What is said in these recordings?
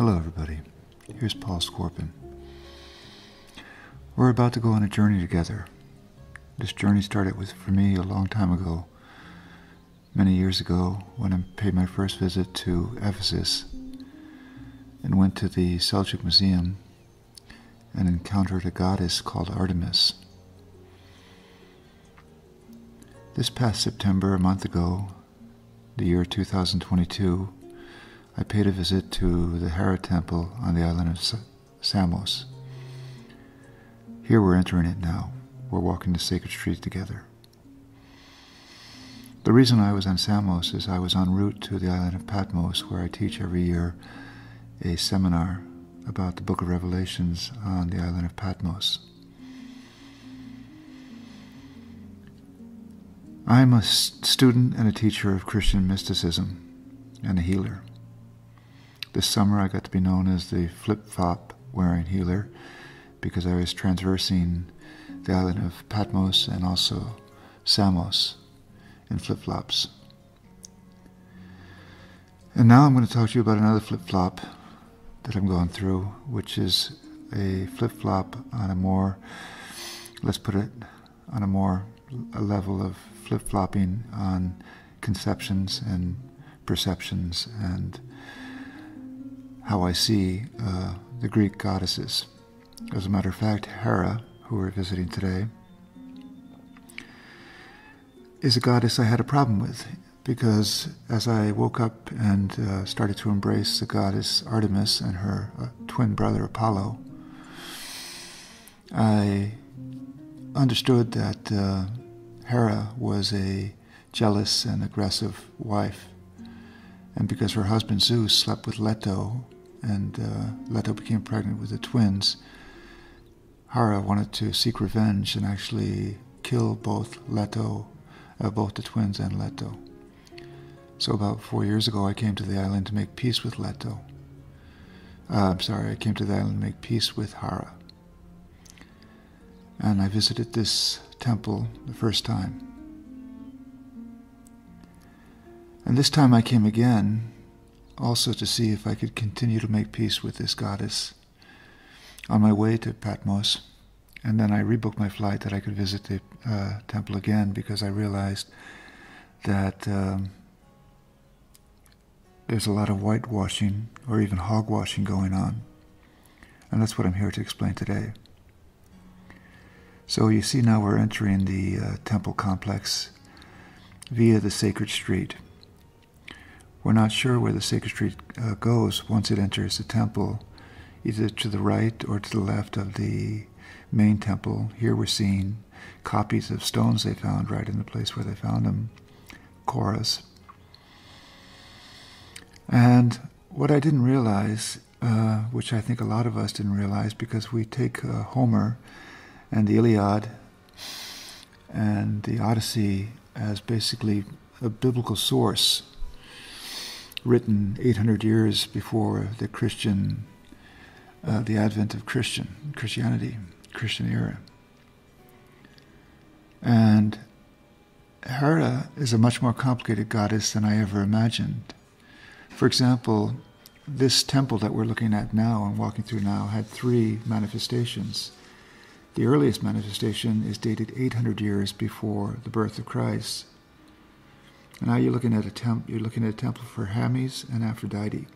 Hello everybody, here's Paul Skorpen. We're about to go on a journey together. This journey started for me a long time ago, many years ago, when I paid my first visit to Ephesus and went to the Seljuk Museum and encountered a goddess called Artemis. This past September, a month ago, the year 2022, I paid a visit to the Hera temple on the island of Samos. Here we're entering it now. We're walking the sacred street together. The reason I was on Samos is I was en route to the island of Patmos, where I teach every year a seminar about the book of Revelations on the island of Patmos. I'm a student and a teacher of Christian mysticism and a healer. This summer I got to be known as the flip-flop wearing healer because I was transversing the island of Patmos and also Samos in flip-flops. And now I'm going to talk to you about another flip-flop that I'm going through, which is a flip-flop on a more, let's put it, on a level of flip-flopping on conceptions and perceptions and how I see the Greek goddesses. As a matter of fact, Hera, who we're visiting today, is a goddess I had a problem with, because as I woke up and started to embrace the goddess Artemis and her twin brother Apollo, I understood that Hera was a jealous and aggressive wife, and because her husband Zeus slept with Leto, and Leto became pregnant with the twins, Hera wanted to seek revenge and actually kill both the twins and Leto. So about 4 years ago, I came to the island to make peace with Leto. I came to the island to make peace with Hera. And I visited this temple the first time. And this time I came again, also to see if I could continue to make peace with this goddess on my way to Patmos. And then I rebooked my flight that I could visit the temple again, because I realized that there's a lot of whitewashing or even hogwashing going on. And that's what I'm here to explain today. So you see, now we're entering the temple complex via the sacred street. We're not sure where the sacred street goes once it enters the temple, either to the right or to the left of the main temple. Here we're seeing copies of stones they found right in the place where they found them, Koras. And what I didn't realize, which I think a lot of us didn't realize, because we take Homer and the Iliad and the Odyssey as basically a biblical source written 800 years before the advent of Christianity, Christian era. And Hera is a much more complicated goddess than I ever imagined. For example, this temple that we're looking at now and walking through now had 3 manifestations. The earliest manifestation is dated 800 years before the birth of Christ. And now you're looking at a temple for Hermes and Aphrodite.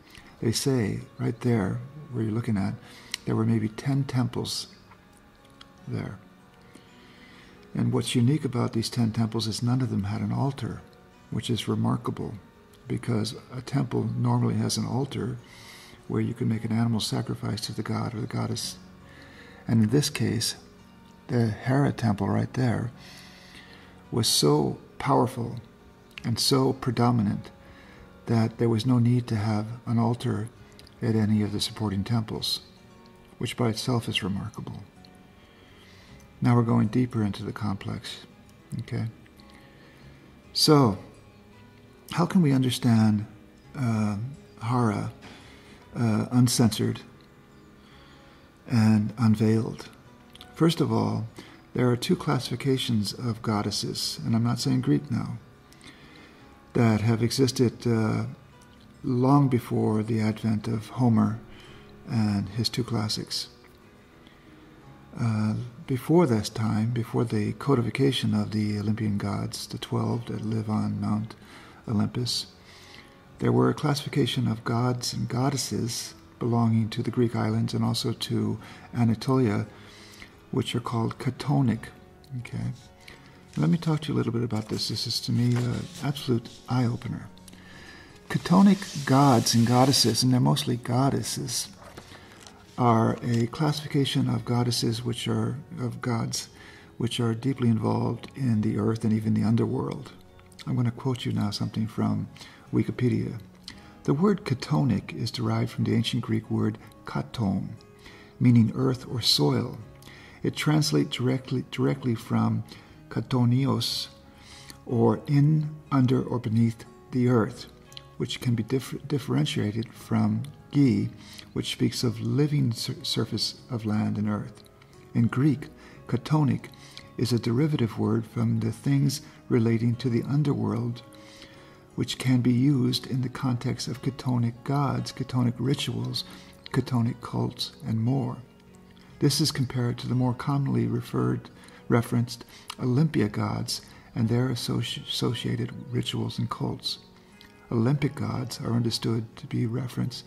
They say right there, where you're looking at, there were maybe 10 temples there. And what's unique about these 10 temples is none of them had an altar, which is remarkable, because a temple normally has an altar where you can make an animal sacrifice to the god or the goddess. And in this case, the Hera temple right there was so powerful and so predominant that there was no need to have an altar at any of the supporting temples, which by itself is remarkable. Now we're going deeper into the complex. Okay? So, how can we understand Hera, uncensored and unveiled? First of all, there are 2 classifications of goddesses, and I'm not saying Greek now, that have existed long before the advent of Homer and his two classics. Before this time, before the codification of the Olympian gods, the 12 that live on Mount Olympus, there were a classification of gods and goddesses belonging to the Greek islands and also to Anatolia, which are called Chthonic. Okay, let me talk to you a little bit about this. This is, to me, an absolute eye-opener. Chthonic gods and goddesses, and they're mostly goddesses, are a classification of goddesses which are of gods which are deeply involved in the earth and even the underworld. I'm going to quote you now something from Wikipedia. The word chthonic is derived from the ancient Greek word katon, meaning earth or soil. It translates directly from katonios, or in, under, or beneath the earth, which can be differentiated from gi, which speaks of living surface of land and earth. In Greek, chthonic is a derivative word from the things relating to the underworld, which can be used in the context of chthonic gods, chthonic rituals, chthonic cults, and more. This is compared to the more commonly referenced Olympia gods and their associated rituals and cults. Olympic gods are understood to be reference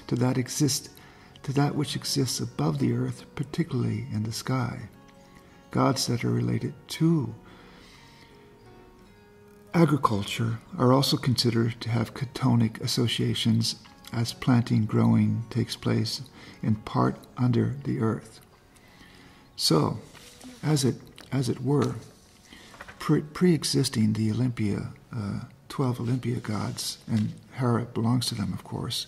to that which exists above the earth, particularly in the sky. Gods that are related to agriculture are also considered to have chthonic associations, as planting, growing takes place in part under the earth. So, as it were, pre-existing the Olympia, 12 Olympia gods, and Hera belongs to them, of course,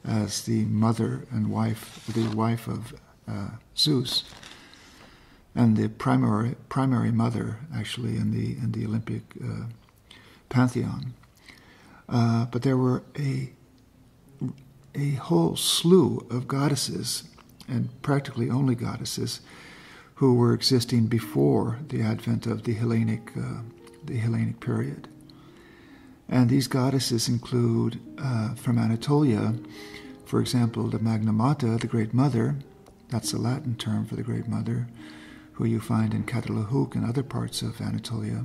as the mother and wife of Zeus, and the primary mother, actually, in the Olympic pantheon. But there were a whole slew of goddesses, and practically only goddesses, who were existing before the advent of the Hellenic period. And these goddesses include, from Anatolia, for example, the Magna Mater, the Great Mother. That's the Latin term for the Great Mother, who you find in Catalahuk and other parts of Anatolia,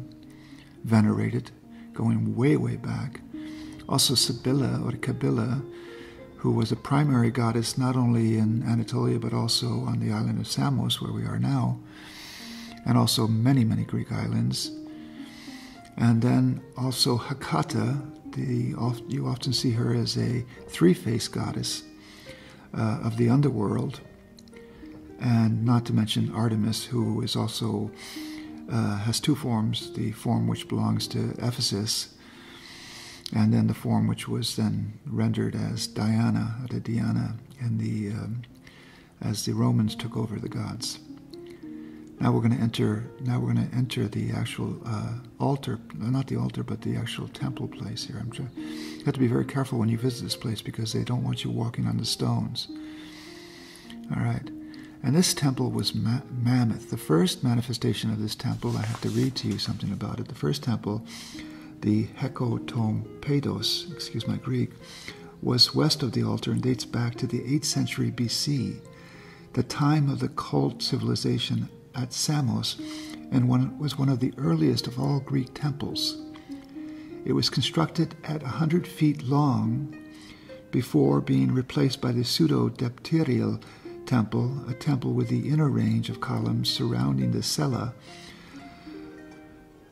venerated, going way, way back. Also Sibylla, or Kabila, who was a primary goddess not only in Anatolia but also on the island of Samos, where we are now, and also many, many Greek islands. And then also Hecata, you often see her as a three-faced goddess of the underworld, and not to mention Artemis, who is also has two forms: the form which belongs to Ephesus, and then the form which was then rendered as Diana, as the Romans took over the gods. Now we're going to enter the actual altar, not the altar, but the actual temple place here. You have to be very careful when you visit this place because they don't want you walking on the stones. All right. And this temple was mammoth. The first manifestation of this temple, I have to read to you something about it. The first temple, the Hekotompeidos, excuse my Greek, was west of the altar and dates back to the 8th century BC, the time of the cult civilization at Samos, and was one of the earliest of all Greek temples. It was constructed at 100 feet long before being replaced by the pseudo-dipterial temple, a temple with the inner range of columns surrounding the cella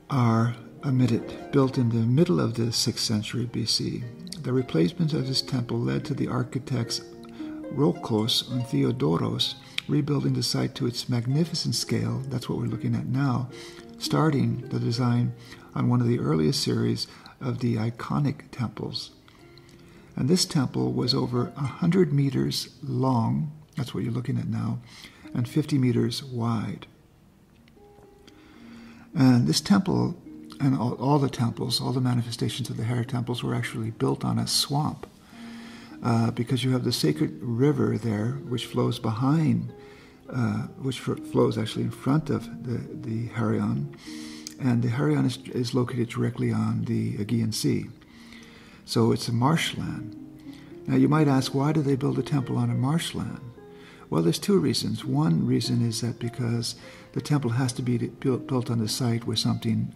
are omitted, built in the middle of the 6th century BC. The replacement of this temple led to the architects Rokos and Theodoros rebuilding the site to its magnificent scale. That's what we're looking at now, starting the design on one of the earliest series of the iconic temples. And this temple was over 100 meters long, that's what you're looking at now, and 50 meters wide. And this temple, and all the temples, all the manifestations of the Hera temples were actually built on a swamp, because you have the sacred river there, which flows behind, which flows actually in front of the Heraion, and the Heraion is located directly on the Aegean Sea. So it's a marshland. Now you might ask, why do they build a temple on a marshland? Well, there's two reasons. One reason is that because the temple has to be built on the site where something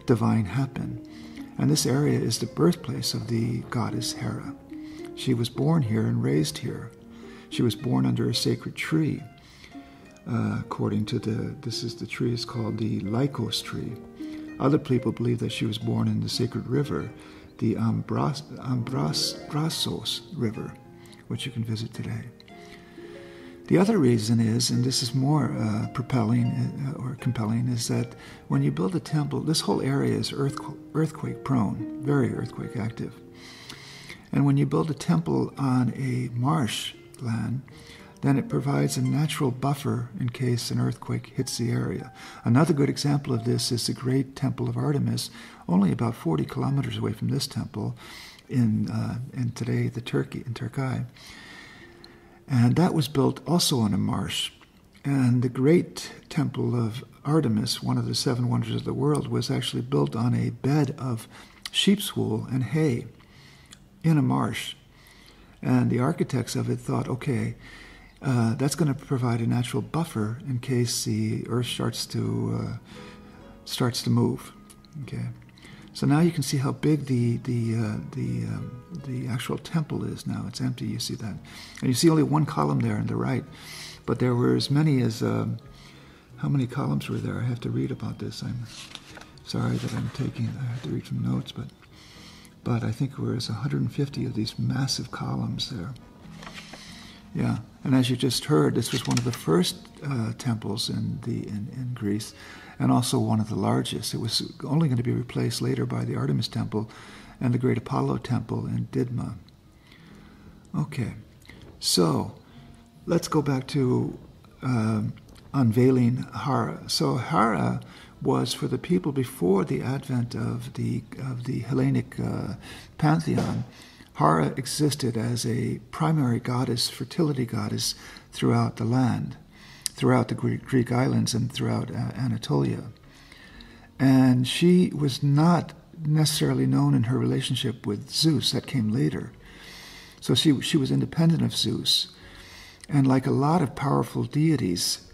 divine happened. And this area is the birthplace of the goddess Hera. She was born here and raised here. She was born under a sacred tree. According to the tree is called the Lycos tree. Other people believe that she was born in the sacred river, the Ambrasos River, which you can visit today. The other reason is, and this is more compelling, is that when you build a temple, this whole area is earthquake prone, very earthquake active. And when you build a temple on a marsh land, then it provides a natural buffer in case an earthquake hits the area. Another good example of this is the great temple of Artemis, only about 40 kilometers away from this temple in today in Turkey. And that was built also on a marsh. And the great temple of Artemis, one of the 7 wonders of the world, was actually built on a bed of sheep's wool and hay in a marsh. And the architects of it thought, okay, that's going to provide a natural buffer in case the earth starts to move. Okay, so now you can see how big the actual temple is now. It's empty. You see that, and you see only one column there on the right, but there were as many as how many columns were there? I have to read about this. I'm sorry that I have to read from notes, but I think there was 150 of these massive columns there. Yeah, and as you just heard, this was one of the first temples in Greece, and also one of the largest. It was only going to be replaced later by the Artemis Temple and the Great Apollo Temple in Didma. Okay, so let's go back to unveiling Hera. So Hera was for the people before the advent of the Hellenic pantheon. Hera existed as a primary goddess, fertility goddess, throughout the land, throughout the Greek islands and throughout Anatolia. And she was not necessarily known in her relationship with Zeus. That came later. So she was independent of Zeus. And like a lot of powerful deities,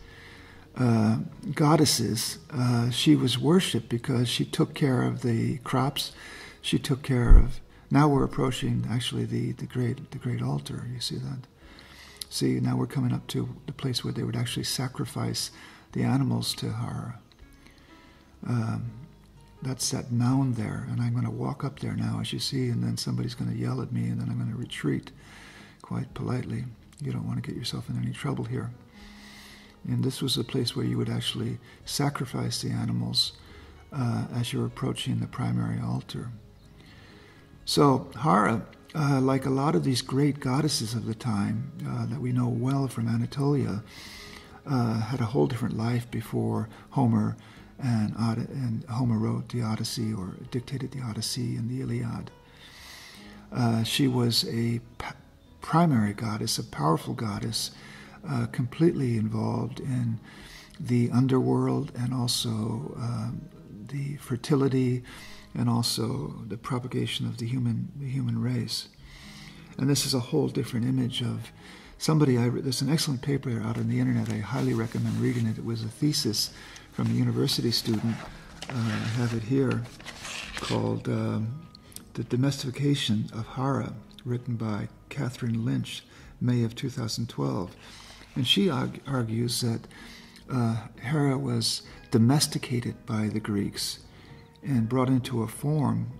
goddesses, she was worshipped because she took care of the crops. She took care of. Now we're approaching actually the great altar. You see that? See, now we're coming up to the place where they would actually sacrifice the animals to Hera. That's that mound there, and I'm going to walk up there now, as you see, and then somebody's going to yell at me, and then I'm going to retreat quite politely. You don't want to get yourself in any trouble here. And this was a place where you would actually sacrifice the animals as you're approaching the primary altar. So Hera, like a lot of these great goddesses of the time that we know well from Anatolia, had a whole different life before Homer and Homer wrote the Odyssey or dictated the Odyssey and the Iliad. She was a primary goddess, a powerful goddess, completely involved in the underworld and also the fertility and also the propagation of the human race. And this is a whole different image of somebody. There's an excellent paper out on the internet. I highly recommend reading it. It was a thesis from a university student. I have it here, called The Domestication of Hera, written by Catherine Lynch, May of 2012. And she argues that Hera was domesticated by the Greeks and brought into a form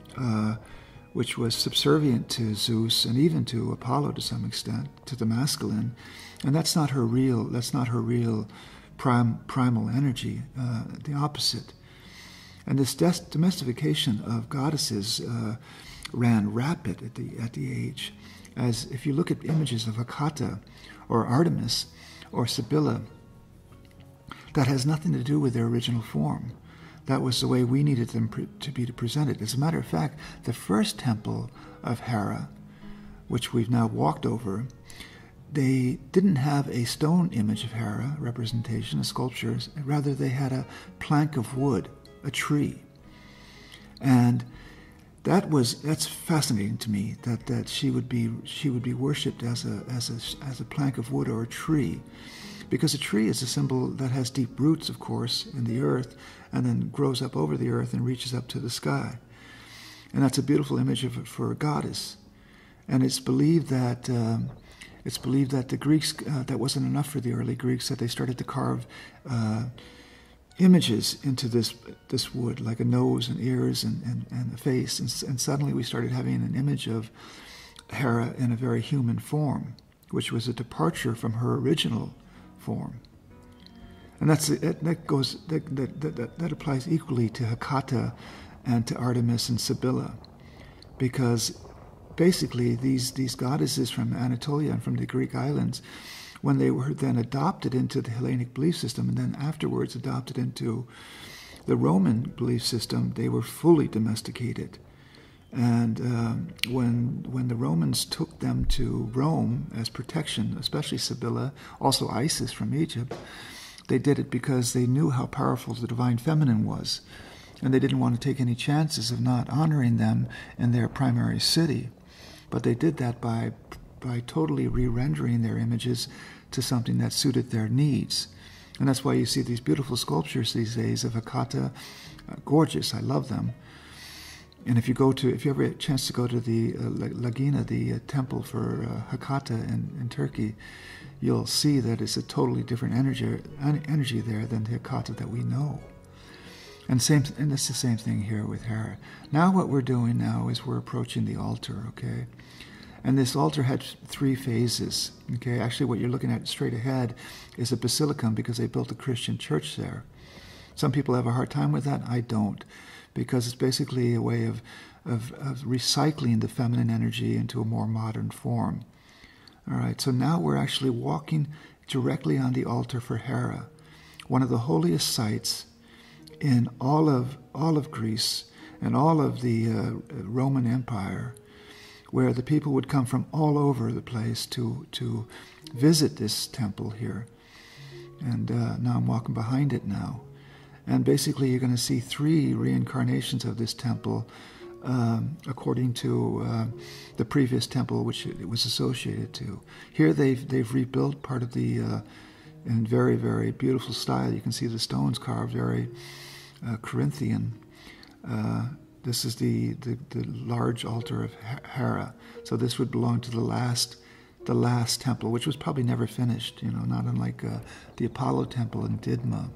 which was subservient to Zeus and even to Apollo to some extent, to the masculine. And that's not her real primal energy, the opposite. And this domestication of goddesses ran rapid at the age. As if you look at images of Hecate or Artemis or Sibylla, that has nothing to do with their original form. That was the way we needed them to be presented. As a matter of fact, the first temple of Hera, which we've now walked over, they didn't have a stone image of Hera representation, a sculpture. Rather, they had a plank of wood, a tree. And That's fascinating to me. That she would be worshipped as a plank of wood or a tree, because a tree is a symbol that has deep roots, of course, in the earth, and then grows up over the earth and reaches up to the sky, and that's a beautiful image for a goddess. And it's believed that the Greeks, that wasn't enough for the early Greeks, that they started to carve images into this wood, like a nose and ears and a face, and suddenly we started having an image of Hera in a very human form, which was a departure from her original form. And that applies equally to Hecate and to Artemis and Sibylla, because basically these goddesses from Anatolia and from the Greek islands, when they were then adopted into the Hellenic belief system and then afterwards adopted into the Roman belief system, they were fully domesticated. And when the Romans took them to Rome as protection, especially Sibylla, also Isis from Egypt, they did it because they knew how powerful the divine feminine was. And they didn't want to take any chances of not honoring them in their primary city. But they did that by totally re-rendering their images to something that suited their needs. And that's why you see these beautiful sculptures these days of Hecate, gorgeous, I love them. And if you ever get a chance to go to the Lagina, the temple for Hecate in Turkey, you'll see that it's a totally different energy there than the Hecate that we know. And it's the same thing here with Hera. Now what we're doing now is we're approaching the altar, okay? And this altar had 3 phases, okay? Actually, what you're looking at straight ahead is a basilicum, because they built a Christian church there. Some people have a hard time with that. I don't, because it's basically a way of recycling the feminine energy into a more modern form. All right, so now we're actually walking directly on the altar for Hera, one of the holiest sites in all of Greece and all of the Roman Empire, where the people would come from all over the place to visit this temple here. And now I'm walking behind it now. And basically you're going to see 3 reincarnations of this temple according to the previous temple which it was associated to. Here they've rebuilt part of the, in very, very beautiful style. You can see the stones carved very Corinthian. This is the large altar of Hera. So this would belong to the last temple, which was probably never finished, not unlike the Apollo temple in Didma.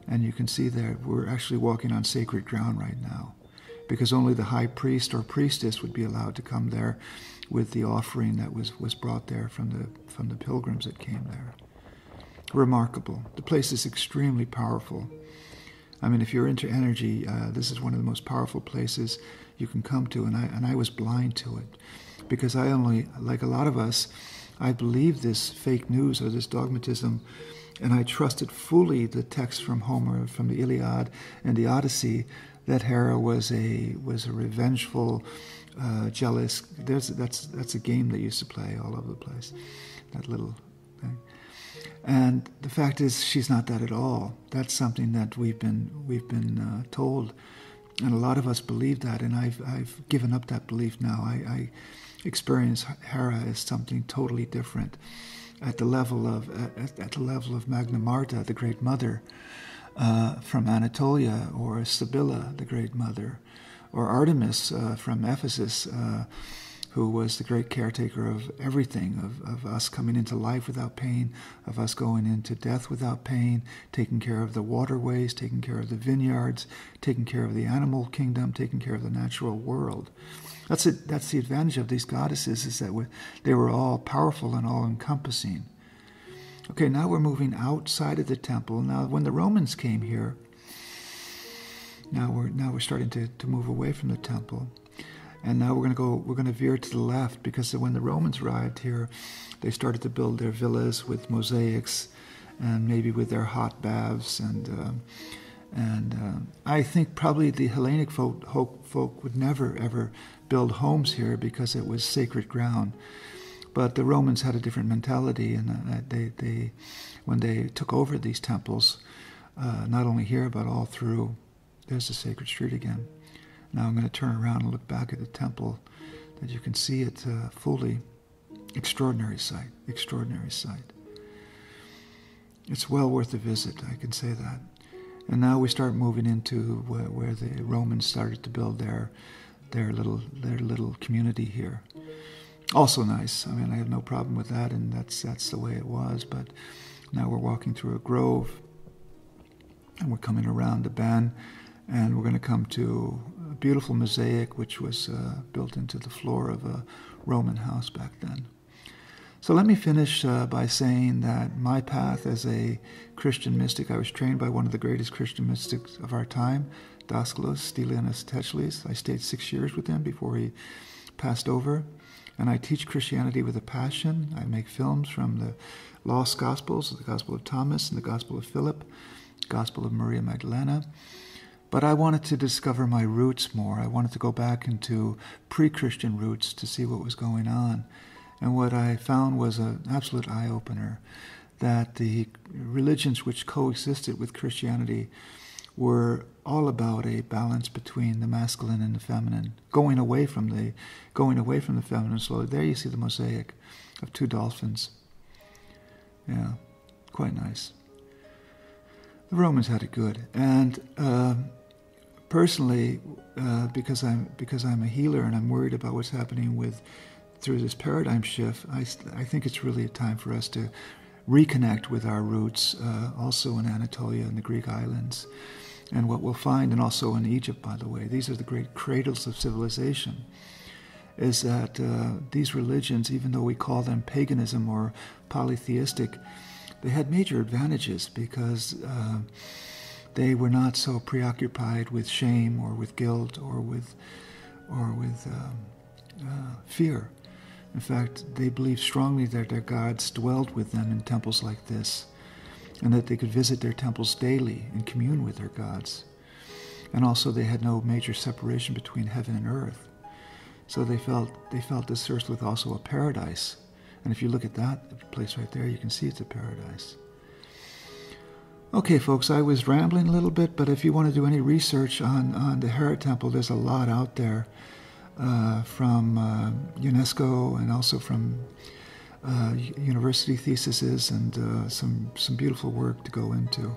And you can see there, we're actually walking on sacred ground right now, because only the high priest or priestess would be allowed to come there with the offering that was brought there from the pilgrims that came there. Remarkable. The place is extremely powerful. I mean, if you're into energy, this is one of the most powerful places you can come to, and I was blind to it, because I only, like a lot of us, I believed this fake news or this dogmatism, and I trusted fully the text from Homer, from the Iliad and the Odyssey, that Hera was a revengeful, jealous. That's a game they used to play all over the place, that little thing. And the fact is, she's not that at all. That's something that we've been told, and a lot of us believe that. And I've given up that belief now. I experience Hera as something totally different, at the level of Magna Marta, the Great Mother from Anatolia, or Sibylla, the Great Mother, or Artemis from Ephesus, who was the great caretaker of everything, of us coming into life without pain, of us going into death without pain, taking care of the waterways, taking care of the vineyards, taking care of the animal kingdom, taking care of the natural world. That's the advantage of these goddesses, is that they were all powerful and all-encompassing. Okay, now we're moving outside of the temple. Now, when the Romans came here, now we're starting to move away from the temple. And now we're going to veer to the left, because when the Romans arrived here, they started to build their villas with mosaics, and maybe with their hot baths, and I think probably the Hellenic folk would never ever build homes here, because it was sacred ground. But the Romans had a different mentality, and they when they took over these temples, not only here but all through, there's the sacred street again. Now I'm going to turn around and look back at the temple, that you can see it fully. Extraordinary sight, extraordinary sight. It's well worth a visit, I can say that. And now we start moving into where the Romans started to build their little community here. Also nice. I mean, I have no problem with that, and that's the way it was. But now we're walking through a grove, and we're coming around a bend, and we're going to come to a beautiful mosaic which was built into the floor of a Roman house back then. So let me finish by saying that my path as a Christian mystic, I was trained by one of the greatest Christian mystics of our time, Daskalos Stylianos Techlis. I stayed 6 years with him before he passed over. And I teach Christianity with a passion. I make films from the Lost Gospels, the Gospel of Thomas and the Gospel of Philip, Gospel of Maria Magdalena. But I wanted to discover my roots more. I wanted to go back into pre-Christian roots to see what was going on. And what I found was an absolute eye-opener, that the religions which coexisted with Christianity were all about a balance between the masculine and the feminine, going away from the feminine slowly. There you see the mosaic of two dolphins. Yeah, quite nice. The Romans had it good, and personally, because I'm a healer and I'm worried about what's happening through this paradigm shift, I think it's really a time for us to reconnect with our roots, also in Anatolia and the Greek islands. And what we'll find, and also in Egypt, by the way, these are the great cradles of civilization, is that these religions, even though we call them paganism or polytheistic, they had major advantages because they were not so preoccupied with shame or with guilt or with fear. In fact, they believed strongly that their gods dwelled with them in temples like this, and that they could visit their temples daily and commune with their gods. And also they had no major separation between heaven and earth. So they felt this earth was also a paradise. And if you look at that place right there, you can see it's a paradise. Okay, folks, I was rambling a little bit, but if you want to do any research on the Hera temple, there's a lot out there from UNESCO and also from university theses and some beautiful work to go into.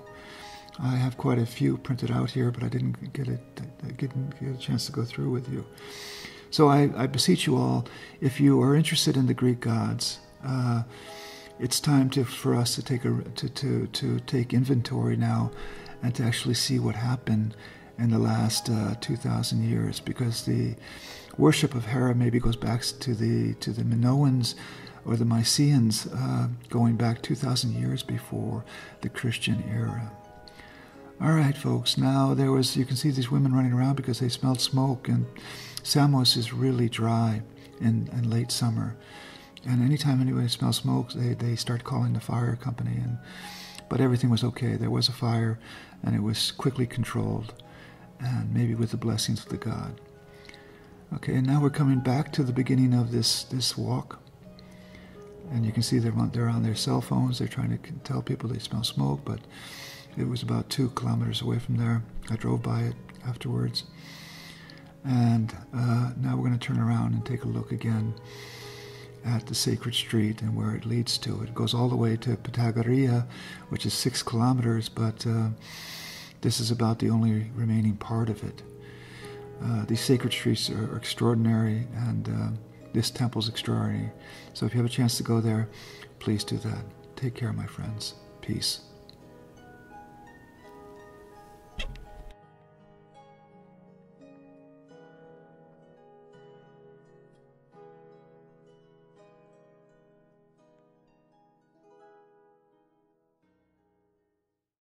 I have quite a few printed out here, but I didn't get a chance to go through with you. So I beseech you all, if you are interested in the Greek gods, it's time for us to take inventory now, and to actually see what happened in the last 2,000 years, because the worship of Hera maybe goes back to the Minoans or the Mycenaeans, going back 2,000 years before the Christian era. All right, folks. Now you can see these women running around because they smelled smoke, and Samos is really dry in late summer. And anytime anybody smells smoke, they start calling the fire company. But everything was okay. There was a fire, and it was quickly controlled, and maybe with the blessings of the god. Okay, and now we're coming back to the beginning of this walk. And you can see they're on their cell phones. They're trying to tell people they smell smoke, but it was about 2 kilometers away from there. I drove by it afterwards. And now we're going to turn around and take a look again at the sacred street and where it leads to. It goes all the way to Pythagorea, which is 6 kilometers, but this is about the only remaining part of it. These sacred streets are extraordinary, and this temple's extraordinary. So if you have a chance to go there, please do that. Take care, my friends. Peace.